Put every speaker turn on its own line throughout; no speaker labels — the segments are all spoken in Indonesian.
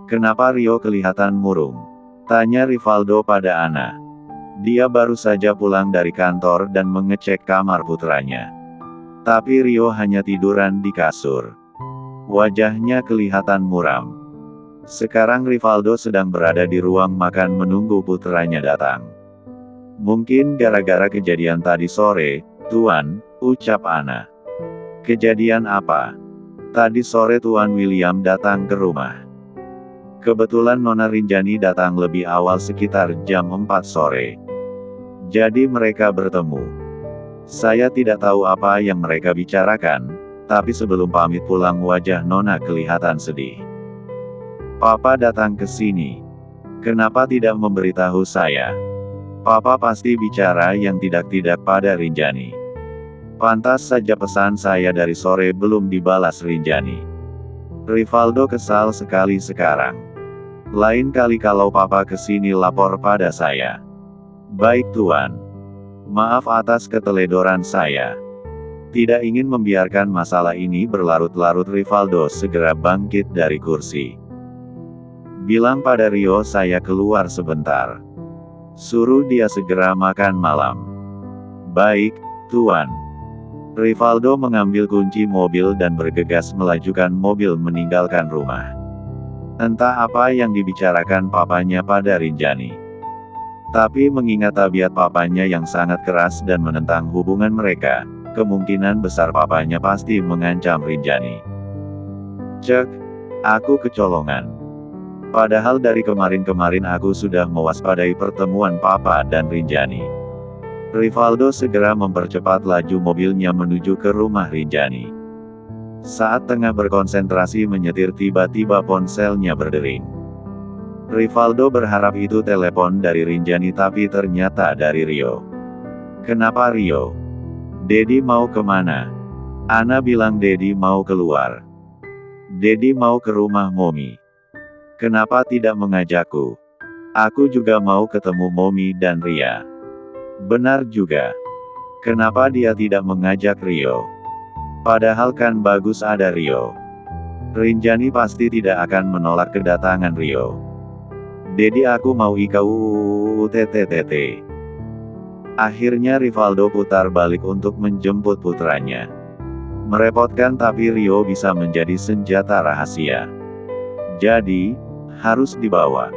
Kenapa Rio kelihatan murung? Tanya Rivaldo pada Ana. Dia baru saja pulang dari kantor dan mengecek kamar putranya. Tapi Rio hanya tiduran di kasur. Wajahnya kelihatan muram. Sekarang Rivaldo sedang berada di ruang makan menunggu putranya datang. Mungkin gara-gara kejadian tadi sore, Tuan, ucap Ana. Kejadian apa? Tadi sore Tuan William datang ke rumah. Kebetulan Nona Rinjani datang lebih awal sekitar jam 4 sore. Jadi mereka bertemu. Saya tidak tahu apa yang mereka bicarakan, tapi sebelum pamit pulang wajah Nona kelihatan sedih. Papa datang ke sini. Kenapa tidak memberitahu saya? Papa pasti bicara yang tidak-tidak pada Rinjani. Pantas saja pesan saya dari sore belum dibalas Rinjani. Rivaldo kesal sekali sekarang. Lain kali kalau Papa kesini lapor pada saya. Baik Tuan. Maaf atas keteledoran saya. Tidak ingin membiarkan masalah ini berlarut-larut, Rivaldo segera bangkit dari kursi. Bilang pada Rio saya keluar sebentar. Suruh dia segera makan malam. Baik, Tuan. Rivaldo mengambil kunci mobil dan bergegas melajukan mobil meninggalkan rumah. Entah apa yang dibicarakan papanya pada Rinjani. Tapi mengingat tabiat papanya yang sangat keras dan menentang hubungan mereka, kemungkinan besar papanya pasti mengancam Rinjani. Cek, aku kecolongan. Padahal dari kemarin-kemarin aku sudah mewaspadai pertemuan Papa dan Rinjani. Rivaldo segera mempercepat laju mobilnya menuju ke rumah Rinjani. Saat tengah berkonsentrasi menyetir tiba-tiba ponselnya berdering. Rivaldo berharap itu telepon dari Rinjani tapi ternyata dari Rio. Kenapa Rio? Dedi mau kemana? Ana bilang Dedi mau keluar. Dedi mau ke rumah Momi. Kenapa tidak mengajakku? Aku juga mau ketemu Momi dan Ria. Benar juga. Kenapa dia tidak mengajak Rio? Padahal kan bagus ada Rio. Rinjani pasti tidak akan menolak kedatangan Rio. Dedi aku mau IKUUTTTT. Akhirnya Rivaldo putar balik untuk menjemput putranya. Merepotkan tapi Rio bisa menjadi senjata rahasia. Jadi, harus dibawa.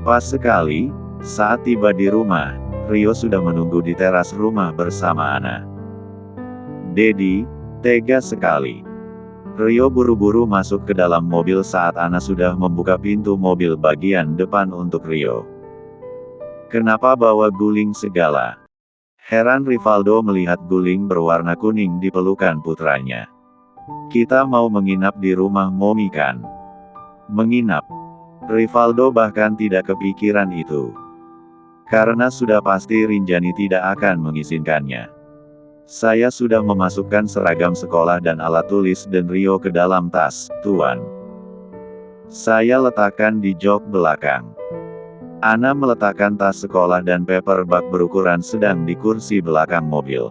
Pas sekali, saat tiba di rumah, Rio sudah menunggu di teras rumah bersama Ana. Dedi, tega sekali. Rio buru-buru masuk ke dalam mobil saat Ana sudah membuka pintu mobil bagian depan untuk Rio. Kenapa bawa guling segala? Heran Rivaldo melihat guling berwarna kuning di pelukan putranya. Kita mau menginap di rumah Momi kan? Menginap. Rivaldo bahkan tidak kepikiran itu. Karena sudah pasti Rinjani tidak akan mengizinkannya. Saya sudah memasukkan seragam sekolah dan alat tulis dan Rio ke dalam tas, Tuan. Saya letakkan di jok belakang. Ana meletakkan tas sekolah dan paperback berukuran sedang di kursi belakang mobil.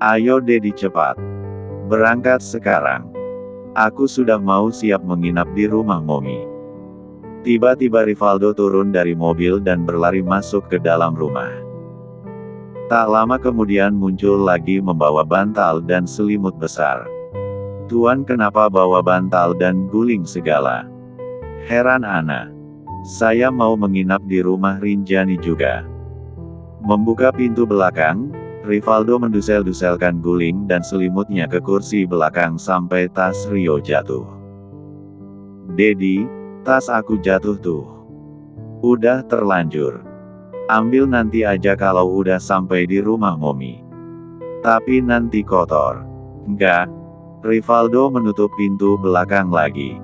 Ayo Dedi cepat. Berangkat sekarang. Aku sudah mau siap menginap di rumah Momi. Tiba-tiba Rivaldo turun dari mobil dan berlari masuk ke dalam rumah. Tak lama kemudian muncul lagi membawa bantal dan selimut besar. Tuan kenapa bawa bantal dan guling segala? Heran Ana. Saya mau menginap di rumah Rinjani juga. Membuka pintu belakang, Rivaldo mendusel-duselkan guling dan selimutnya ke kursi belakang sampai tas Rio jatuh. Dedi, tas aku jatuh tuh. Udah terlanjur. Ambil nanti aja kalau udah sampai di rumah Momi. Tapi nanti kotor. Enggak. Rivaldo menutup pintu belakang lagi.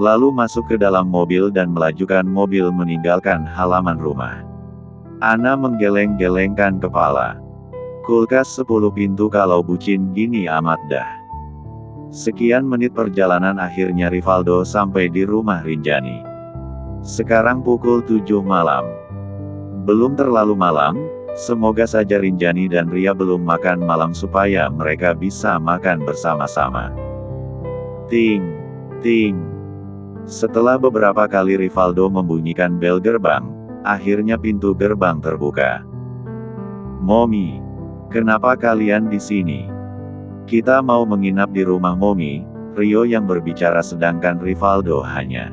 Lalu masuk ke dalam mobil dan melajukan mobil meninggalkan halaman rumah. Ana menggeleng-gelengkan kepala. Kulkas 10 pintu kalau bucin gini amat dah. Sekian menit perjalanan akhirnya Rivaldo sampai di rumah Rinjani. Sekarang pukul 7 malam. Belum terlalu malam, semoga saja Rinjani dan Ria belum makan malam supaya mereka bisa makan bersama-sama. Ting, ting. Setelah beberapa kali Rivaldo membunyikan bel gerbang, akhirnya pintu gerbang terbuka. "Momi, kenapa kalian di sini? Kita mau menginap di rumah Momi," Rio yang berbicara sedangkan Rivaldo hanya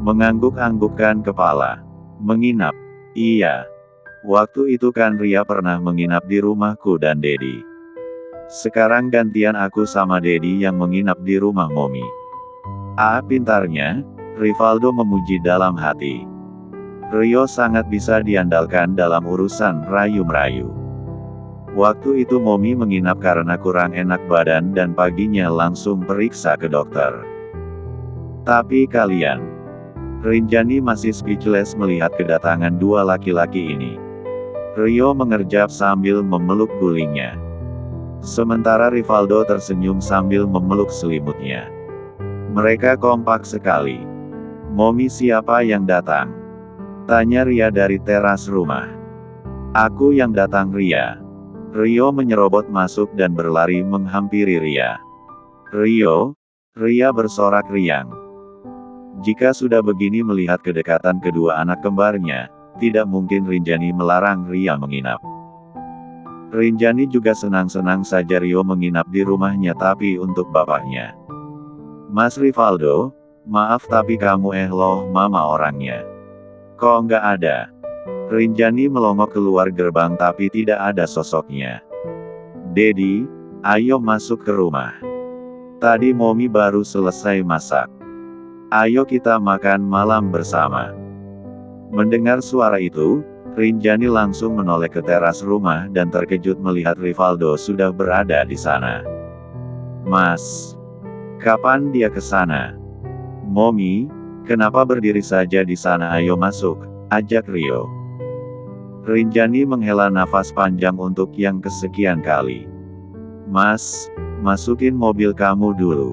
mengangguk-anggukkan kepala. "Menginap? Iya. Waktu itu kan Ria pernah menginap di rumahku dan Dedi. Sekarang gantian aku sama Dedi yang menginap di rumah Momi." "Ah, pintarnya," Rivaldo memuji dalam hati. Rio sangat bisa diandalkan dalam urusan rayu-merayu. Waktu itu Momi menginap karena kurang enak badan dan paginya langsung periksa ke dokter. Tapi kalian, Rinjani masih speechless melihat kedatangan dua laki-laki ini. Rio mengerjap sambil memeluk gulingnya. Sementara Rivaldo tersenyum sambil memeluk selimutnya. Mereka kompak sekali. "Momi, siapa yang datang?" tanya Ria dari teras rumah. "Aku yang datang, Ria." Rio menyerobot masuk dan berlari menghampiri Ria. "Rio?" Ria bersorak riang. Jika sudah begini melihat kedekatan kedua anak kembarnya, tidak mungkin Rinjani melarang Ria menginap. Rinjani juga senang-senang saja Rio menginap di rumahnya, tapi untuk bapaknya. "Mas Rivaldo, maaf tapi kamu loh mama orangnya. Kok nggak ada?" Rinjani melongok keluar gerbang tapi tidak ada sosoknya. "Dedi, ayo masuk ke rumah. Tadi Momi baru selesai masak. Ayo kita makan malam bersama." Mendengar suara itu, Rinjani langsung menoleh ke teras rumah dan terkejut melihat Rivaldo sudah berada di sana. "Mas, kapan dia ke sana?" "Momi, kenapa berdiri saja di sana? Ayo masuk," ajak Rio. Rinjani menghela nafas panjang untuk yang kesekian kali. "Mas, masukin mobil kamu dulu."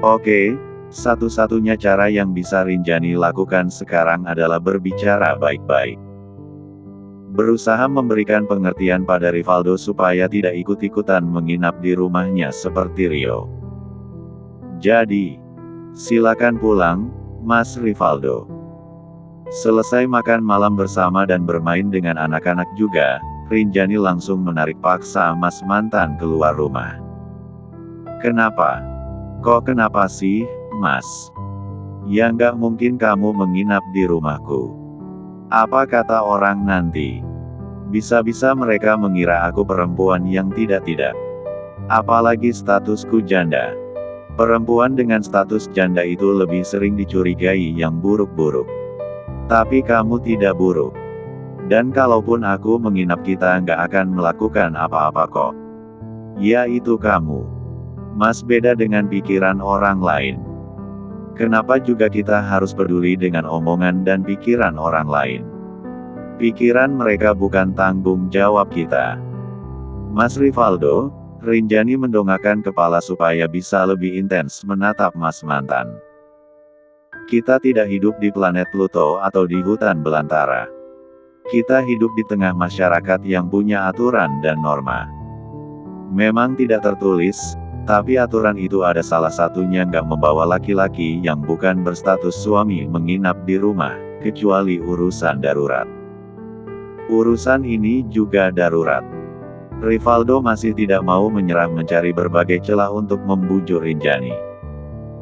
"Oke." Satu-satunya cara yang bisa Rinjani lakukan sekarang adalah berbicara baik-baik. Berusaha memberikan pengertian pada Rivaldo supaya tidak ikut-ikutan menginap di rumahnya seperti Rio. "Jadi, silakan pulang, Mas Rivaldo." Selesai makan malam bersama dan bermain dengan anak-anak juga, Rinjani langsung menarik paksa Mas mantan keluar rumah. "Kenapa? Kok kenapa sih, Mas? Ya nggak mungkin kamu menginap di rumahku. Apa kata orang nanti? Bisa-bisa mereka mengira aku perempuan yang tidak-tidak. Apalagi statusku janda. Perempuan dengan status janda itu lebih sering dicurigai yang buruk-buruk. Tapi kamu tidak buruk. Dan kalaupun aku menginap kita nggak akan melakukan apa-apa kok. Ya itu kamu. Mas beda dengan pikiran orang lain. Kenapa juga kita harus peduli dengan omongan dan pikiran orang lain? Pikiran mereka bukan tanggung jawab kita." "Mas Rivaldo," Rinjani mendongakkan kepala supaya bisa lebih intens menatap Mas mantan. "Kita tidak hidup di planet Pluto atau di hutan belantara. Kita hidup di tengah masyarakat yang punya aturan dan norma. Memang tidak tertulis, tapi aturan itu ada salah satunya nggak membawa laki-laki yang bukan berstatus suami menginap di rumah, kecuali urusan darurat. Urusan ini juga darurat." Rivaldo masih tidak mau menyerah mencari berbagai celah untuk membujuk Rinjani.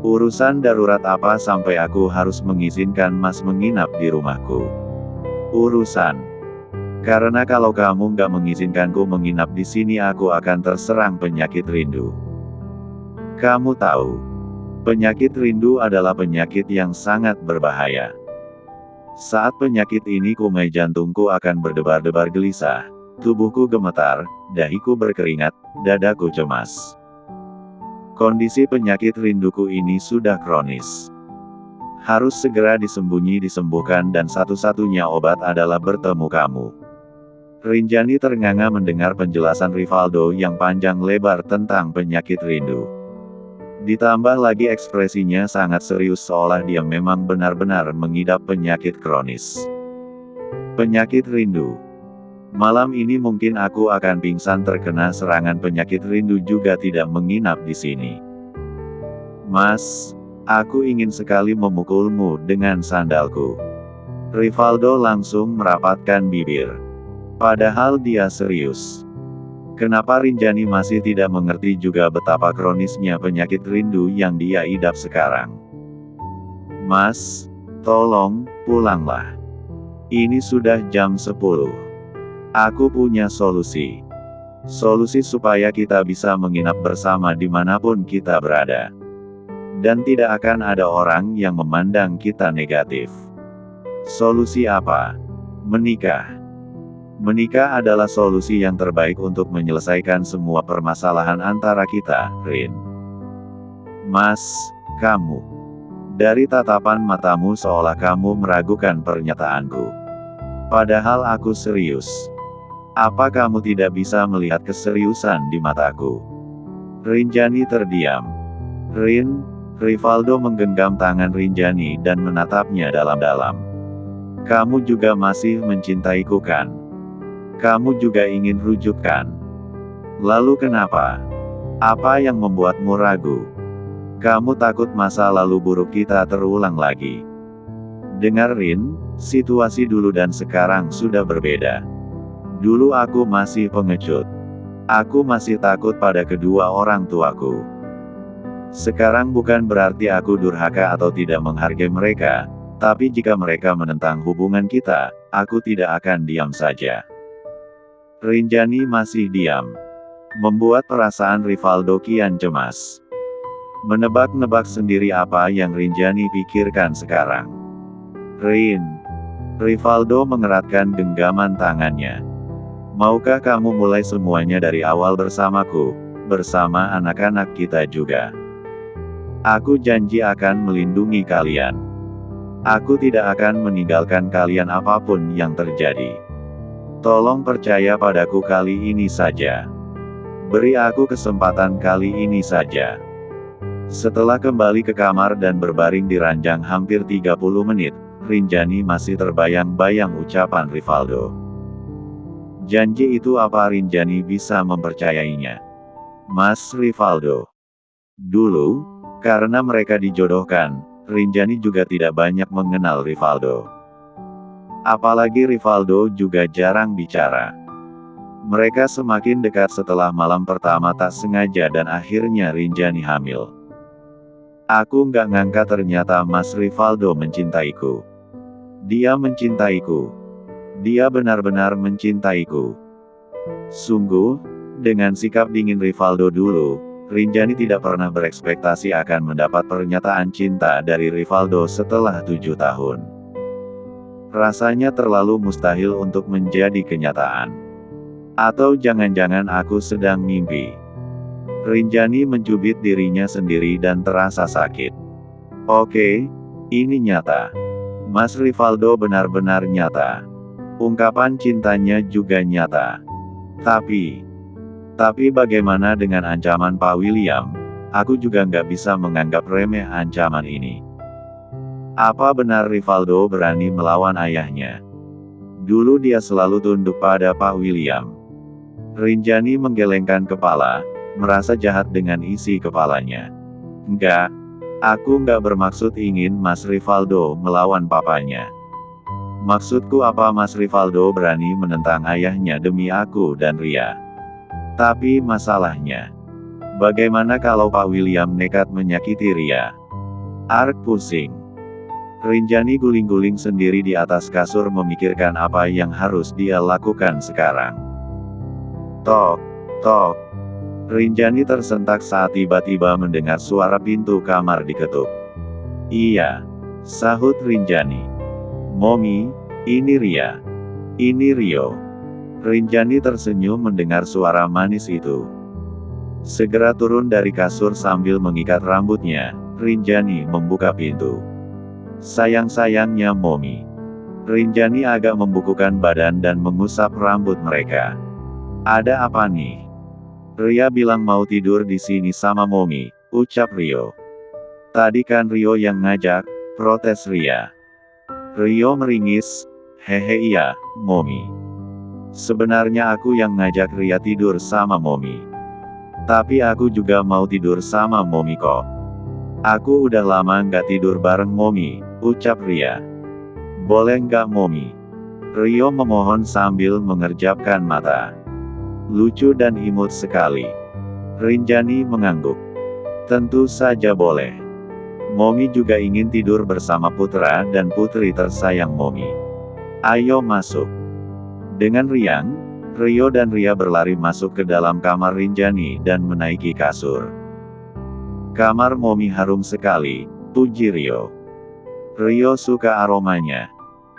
"Urusan darurat apa sampai aku harus mengizinkan Mas menginap di rumahku?" "Urusan. Karena kalau kamu nggak mengizinkanku menginap di sini aku akan terserang penyakit rindu. Kamu tahu, penyakit rindu adalah penyakit yang sangat berbahaya. Saat penyakit ini kumai jantungku akan berdebar-debar gelisah, tubuhku gemetar, dahiku berkeringat, dadaku cemas. Kondisi penyakit rinduku ini sudah kronis. Harus segera disembuhkan dan satu-satunya obat adalah bertemu kamu." Rinjani ternganga mendengar penjelasan Rivaldo yang panjang lebar tentang penyakit rindu. Ditambah lagi ekspresinya sangat serius seolah dia memang benar-benar mengidap penyakit kronis. "Penyakit rindu. Malam ini mungkin aku akan pingsan terkena serangan penyakit rindu juga tidak menginap di sini." "Mas, Aku ingin sekali memukulmu dengan sandalku. Rivaldo langsung merapatkan bibir. Padahal dia serius. Kenapa Rinjani masih tidak mengerti juga betapa kronisnya penyakit rindu yang dia idap sekarang? Mas, tolong, pulanglah. Ini sudah jam 10. Aku punya solusi. Solusi supaya kita bisa menginap bersama dimanapun kita berada. Dan tidak akan ada orang yang memandang kita negatif. Solusi apa? Menikah. Menikah adalah solusi yang terbaik untuk menyelesaikan semua permasalahan antara kita, Rin. Mas, kamu. Dari tatapan matamu seolah kamu meragukan pernyataanku. Padahal aku serius. Apa kamu tidak bisa melihat keseriusan di mataku? Rinjani terdiam. Rin, Rivaldo menggenggam tangan Rinjani dan menatapnya dalam-dalam. Kamu juga masih mencintaiku kan? Kamu juga ingin rujukan. Lalu kenapa? Apa yang membuatmu ragu? Kamu takut masa lalu buruk kita terulang lagi. Dengar Rin, situasi dulu dan sekarang sudah berbeda. Dulu aku masih pengecut. Aku masih takut pada kedua orang tuaku. Sekarang bukan berarti aku durhaka atau tidak menghargai mereka, tapi jika mereka menentang hubungan kita, aku tidak akan diam saja. Rinjani masih diam. Membuat perasaan Rivaldo kian cemas. Menebak-nebak sendiri apa yang Rinjani pikirkan sekarang. Rin. Rivaldo mengeratkan genggaman tangannya. Maukah kamu mulai semuanya dari awal bersamaku, bersama anak-anak kita juga? Aku janji akan melindungi kalian. Aku tidak akan meninggalkan kalian apapun yang terjadi. Tolong percaya padaku kali ini saja. Beri aku kesempatan kali ini saja. Setelah kembali ke kamar dan berbaring di ranjang hampir 30 menit, Rinjani masih terbayang-bayang ucapan Rivaldo. Janji itu apa Rinjani bisa mempercayainya? Mas Rivaldo. Dulu, karena mereka dijodohkan, Rinjani juga tidak banyak mengenal Rivaldo. Apalagi Rivaldo juga jarang bicara. Mereka semakin dekat setelah malam pertama tak sengaja dan akhirnya Rinjani hamil. Aku nggak ngangka ternyata Mas Rivaldo mencintaiku. Dia mencintaiku. Dia benar-benar mencintaiku. Sungguh, dengan sikap dingin Rivaldo dulu, Rinjani tidak pernah berekspektasi akan mendapat pernyataan cinta dari Rivaldo setelah 7 tahun. Rasanya terlalu mustahil untuk menjadi kenyataan. Atau jangan-jangan aku sedang mimpi. Rinjani mencubit dirinya sendiri dan terasa sakit. Oke, ini nyata. Mas Rivaldo benar-benar nyata. Ungkapan cintanya juga nyata. Tapi bagaimana dengan ancaman Pak William? Aku juga nggak bisa menganggap remeh ancaman ini. Apa benar Rivaldo berani melawan ayahnya? Dulu dia selalu tunduk pada Pak William. Rinjani menggelengkan kepala, merasa jahat dengan isi kepalanya. Enggak, aku nggak bermaksud ingin Mas Rivaldo melawan papanya. Maksudku apa Mas Rivaldo berani menentang ayahnya demi aku dan Ria. Tapi masalahnya, bagaimana kalau Pak William nekat menyakiti Ria? Ark pusing. Rinjani guling-guling sendiri di atas kasur memikirkan apa yang harus dia lakukan sekarang. Tok, tok. Rinjani tersentak saat tiba-tiba mendengar suara pintu kamar diketuk. Iya, sahut Rinjani. Momi, ini Ria. Ini Rio. Rinjani tersenyum mendengar suara manis itu. Segera turun dari kasur sambil mengikat rambutnya, Rinjani membuka pintu. Sayang-sayangnya Momi. Rinjani agak membukukan badan dan mengusap rambut mereka. Ada apa nih? Ria bilang mau tidur di sini sama Momi, ucap Rio. Tadi kan Rio yang ngajak, protes Ria. Rio meringis, hehe iya, Momi. Sebenarnya aku yang ngajak Ria tidur sama Momi. Tapi aku juga mau tidur sama Momi kok. Aku udah lama nggak tidur bareng Momi, ucap Ria. Boleh nggak Momi? Rio memohon sambil mengerjapkan mata. Lucu dan imut sekali. Rinjani mengangguk. Tentu saja boleh. Momi juga ingin tidur bersama putra dan putri tersayang Momi. Ayo masuk. Dengan riang, Rio dan Ria berlari masuk ke dalam kamar Rinjani dan menaiki kasur. Kamar Momi harum sekali, puji Rio. Rio suka aromanya.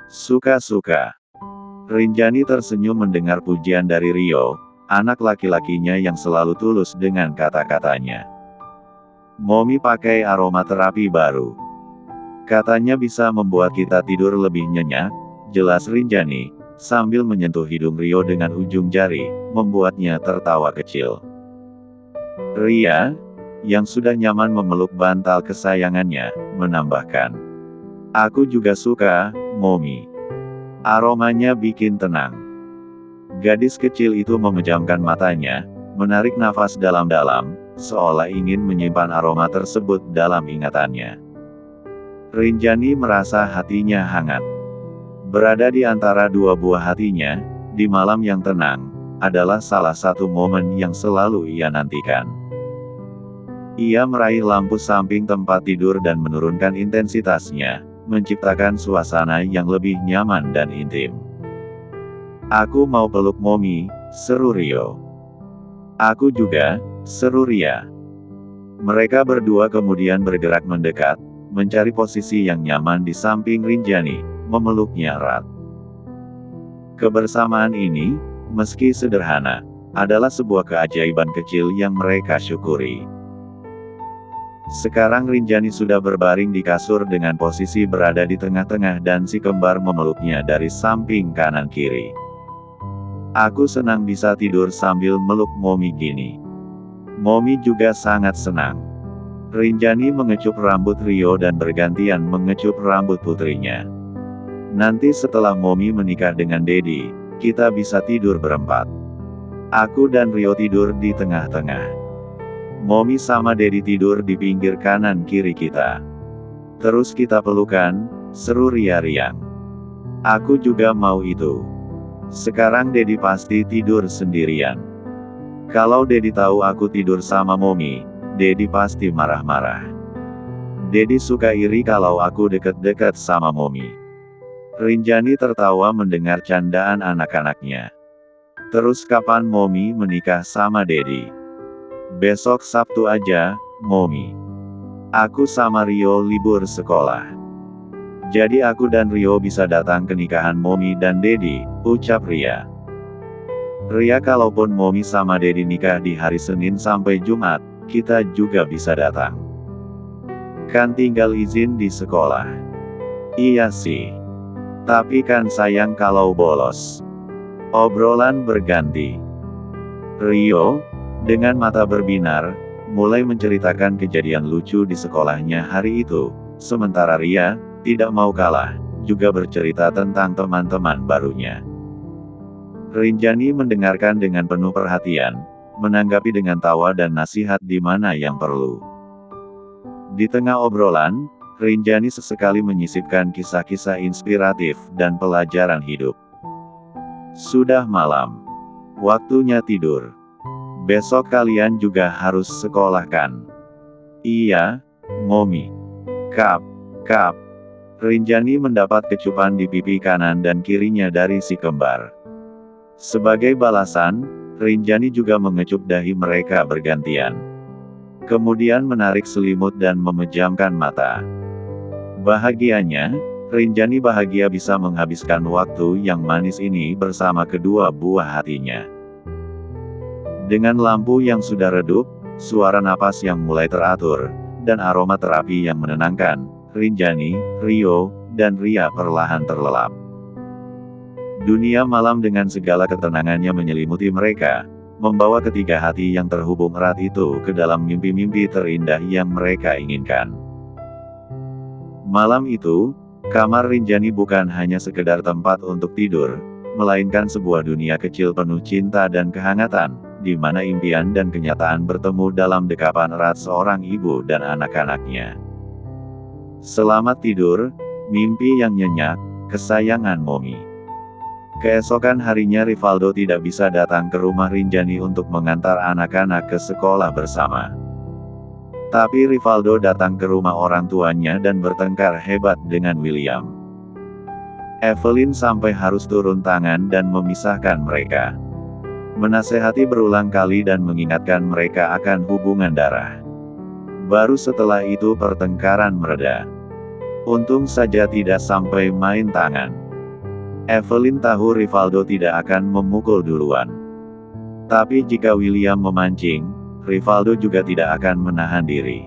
Suka-suka. Rinjani tersenyum mendengar pujian dari Rio, anak laki-lakinya yang selalu tulus dengan kata-katanya. Momi pakai aromaterapi baru. Katanya bisa membuat kita tidur lebih nyenyak, jelas Rinjani, sambil menyentuh hidung Rio dengan ujung jari, membuatnya tertawa kecil. Ria, yang sudah nyaman memeluk bantal kesayangannya, menambahkan. Aku juga suka, Momi. Aromanya bikin tenang. Gadis kecil itu memejamkan matanya, menarik nafas dalam-dalam, seolah ingin menyimpan aroma tersebut dalam ingatannya. Rinjani merasa hatinya hangat. Berada di antara dua buah hatinya, di malam yang tenang, adalah salah satu momen yang selalu ia nantikan. Ia meraih lampu samping tempat tidur dan menurunkan intensitasnya, menciptakan suasana yang lebih nyaman dan intim. Aku mau peluk Momi, seru Rio. Aku juga, seru Ria. Mereka berdua kemudian bergerak mendekat, mencari posisi yang nyaman di samping Rinjani, memeluknya erat. Kebersamaan ini, meski sederhana, adalah sebuah keajaiban kecil yang mereka syukuri. Sekarang Rinjani sudah berbaring di kasur dengan posisi berada di tengah-tengah dan si kembar memeluknya dari samping kanan kiri. Aku senang bisa tidur sambil meluk Momi gini. Momi juga sangat senang. Rinjani mengecup rambut Rio dan bergantian mengecup rambut putrinya. Nanti setelah Momi menikah dengan Dedi, kita bisa tidur berempat. Aku dan Rio tidur di tengah-tengah. Momi sama Dedi tidur di pinggir kanan kiri kita. Terus kita pelukan, seru Ria riang. Aku juga mau itu. Sekarang Dedi pasti tidur sendirian. Kalau Dedi tahu aku tidur sama Momi, Dedi pasti marah-marah. Dedi suka iri kalau aku deket-deket sama Momi. Rinjani tertawa mendengar candaan anak-anaknya. Terus kapan Momi menikah sama Dedi? Besok Sabtu aja, Momi. Aku sama Rio libur sekolah. Jadi aku dan Rio bisa datang ke nikahan Momi dan Dedi, ucap Ria. Ria, kalaupun Momi sama Dedi nikah di hari Senin sampai Jumat, kita juga bisa datang. Kan tinggal izin di sekolah. Iya sih. Tapi kan sayang kalau bolos. Obrolan berganti. Rio, dengan mata berbinar, mulai menceritakan kejadian lucu di sekolahnya hari itu, sementara Ria, tidak mau kalah, juga bercerita tentang teman-teman barunya. Rinjani mendengarkan dengan penuh perhatian, menanggapi dengan tawa dan nasihat di mana yang perlu. Di tengah obrolan, Rinjani sesekali menyisipkan kisah-kisah inspiratif dan pelajaran hidup. Sudah malam. Waktunya tidur. Besok kalian juga harus sekolah kan? Iya, Momi. Kap. Rinjani mendapat kecupan di pipi kanan dan kirinya dari si kembar. Sebagai balasan, Rinjani juga mengecup dahi mereka bergantian. Kemudian menarik selimut dan memejamkan mata. Bahagianya, Rinjani bahagia bisa menghabiskan waktu yang manis ini bersama kedua buah hatinya. Dengan lampu yang sudah redup, suara napas yang mulai teratur, dan aroma terapi yang menenangkan, Rinjani, Rio, dan Ria perlahan terlelap. Dunia malam dengan segala ketenangannya menyelimuti mereka, membawa ketiga hati yang terhubung erat itu ke dalam mimpi-mimpi terindah yang mereka inginkan. Malam itu, kamar Rinjani bukan hanya sekedar tempat untuk tidur, melainkan sebuah dunia kecil penuh cinta dan kehangatan, di mana impian dan kenyataan bertemu dalam dekapan erat seorang ibu dan anak-anaknya. Selamat tidur, mimpi yang nyenyak, kesayangan Momi. Keesokan harinya Rivaldo tidak bisa datang ke rumah Rinjani untuk mengantar anak-anak ke sekolah bersama. Tapi Rivaldo datang ke rumah orang tuanya dan bertengkar hebat dengan William. Evelyn sampai harus turun tangan dan memisahkan mereka. Menasehati berulang kali dan mengingatkan mereka akan hubungan darah. Baru setelah itu pertengkaran mereda. Untung saja tidak sampai main tangan. Evelyn tahu Rivaldo tidak akan memukul duluan. Tapi jika William memancing, Rivaldo juga tidak akan menahan diri.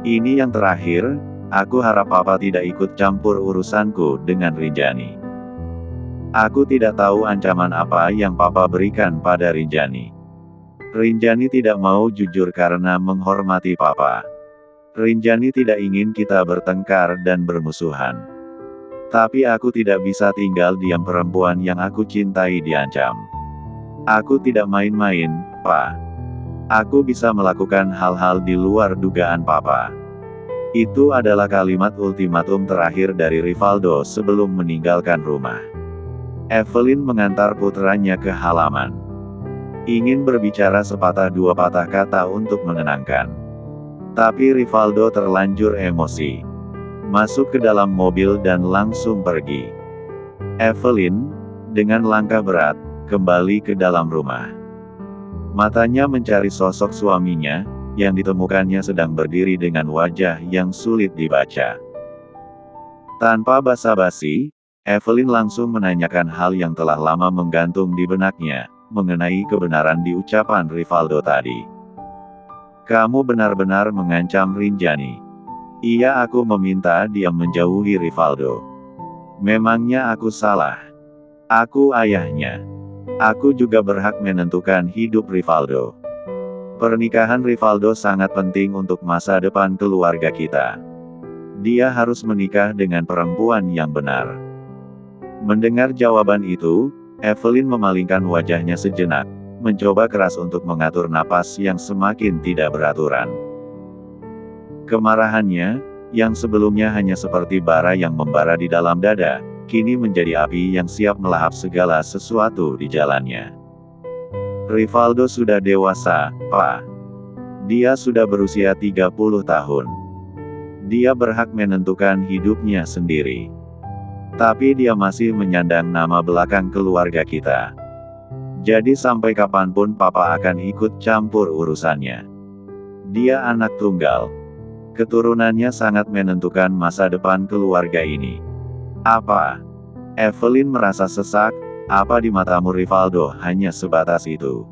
Ini yang terakhir, aku harap papa tidak ikut campur urusanku dengan Rinjani. Aku tidak tahu ancaman apa yang papa berikan pada Rinjani. Rinjani tidak mau jujur karena menghormati papa. Rinjani tidak ingin kita bertengkar dan bermusuhan. Tapi aku tidak bisa tinggal diam perempuan yang aku cintai diancam. Aku tidak main-main, Pa. Aku bisa melakukan hal-hal di luar dugaan papa. Itu adalah kalimat ultimatum terakhir dari Rivaldo sebelum meninggalkan rumah. Evelyn mengantar putranya ke halaman. Ingin berbicara sepatah dua patah kata untuk menenangkan. Tapi Rivaldo terlanjur emosi. Masuk ke dalam mobil dan langsung pergi. Evelyn, dengan langkah berat, kembali ke dalam rumah. Matanya mencari sosok suaminya, yang ditemukannya sedang berdiri dengan wajah yang sulit dibaca. Tanpa basa-basi, Evelyn langsung menanyakan hal yang telah lama menggantung di benaknya, mengenai kebenaran di ucapan Rivaldo tadi. Kamu benar-benar mengancam Rinjani. Iya, aku meminta dia menjauhi Rivaldo. Memangnya aku salah? Aku ayahnya. Aku juga berhak menentukan hidup Rivaldo. Pernikahan Rivaldo sangat penting untuk masa depan keluarga kita. Dia harus menikah dengan perempuan yang benar. Mendengar jawaban itu, Evelyn memalingkan wajahnya sejenak, mencoba keras untuk mengatur napas yang semakin tidak beraturan. Kemarahannya, yang sebelumnya hanya seperti bara yang membara di dalam dada, kini menjadi api yang siap melahap segala sesuatu di jalannya. Rivaldo sudah dewasa, Pa. Dia sudah berusia 30 tahun. Dia berhak menentukan hidupnya sendiri. Tapi dia masih menyandang nama belakang keluarga kita. Jadi sampai kapanpun papa akan ikut campur urusannya. Dia anak tunggal. Keturunannya sangat menentukan masa depan keluarga ini. Apa? Evelyn merasa sesak. Apa di matamu Rivaldo hanya sebatas itu?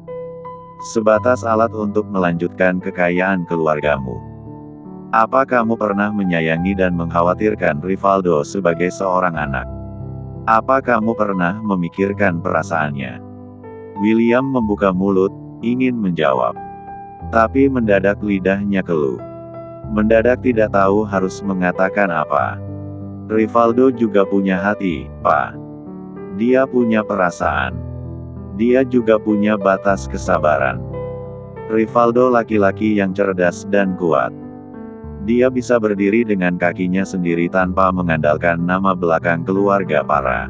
Sebatas alat untuk melanjutkan kekayaan keluargamu. Apa kamu pernah menyayangi dan mengkhawatirkan Rivaldo sebagai seorang anak? Apa kamu pernah memikirkan perasaannya? William membuka mulut, ingin menjawab. Tapi mendadak lidahnya keluh. Mendadak tidak tahu harus mengatakan apa. Rivaldo juga punya hati, Pa. Dia punya perasaan. Dia juga punya batas kesabaran. Rivaldo laki-laki yang cerdas dan kuat. Dia bisa berdiri dengan kakinya sendiri tanpa mengandalkan nama belakang keluarga para.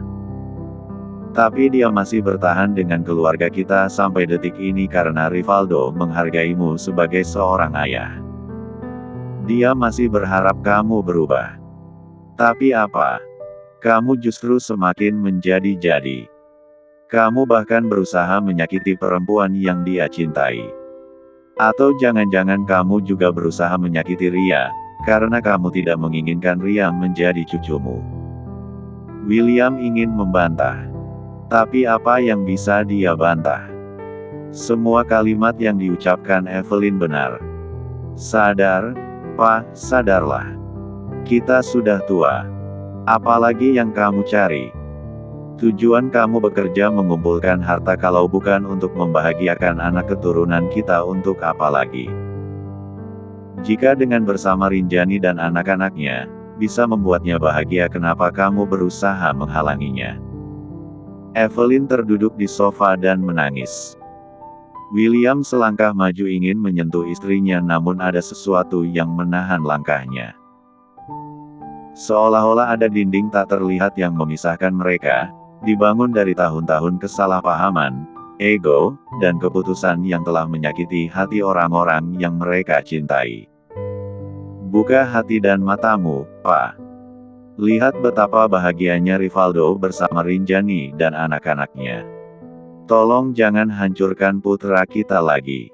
Tapi dia masih bertahan dengan keluarga kita sampai detik ini karena Rivaldo menghargaimu sebagai seorang ayah. Dia masih berharap kamu berubah. Tapi apa? Kamu justru semakin menjadi-jadi. Kamu bahkan berusaha menyakiti perempuan yang dia cintai. Atau jangan-jangan kamu juga berusaha menyakiti Ria, karena kamu tidak menginginkan Ria menjadi cucumu. William ingin membantah. Tapi apa yang bisa dia bantah? Semua kalimat yang diucapkan Evelyn benar. Sadar, Pa, sadarlah. Kita sudah tua. Apalagi yang kamu cari? Tujuan kamu bekerja mengumpulkan harta kalau bukan untuk membahagiakan anak keturunan kita, untuk apa lagi? Jika dengan bersama Rinjani dan anak-anaknya, bisa membuatnya bahagia, kenapa kamu berusaha menghalanginya? Evelyn terduduk di sofa dan menangis. William selangkah maju ingin menyentuh istrinya, namun ada sesuatu yang menahan langkahnya. Seolah-olah ada dinding tak terlihat yang memisahkan mereka, dibangun dari tahun-tahun kesalahpahaman, ego, dan keputusan yang telah menyakiti hati orang-orang yang mereka cintai. Buka hati dan matamu, Pak. Lihat betapa bahagianya Rivaldo bersama Rinjani dan anak-anaknya. Tolong jangan hancurkan putra kita lagi.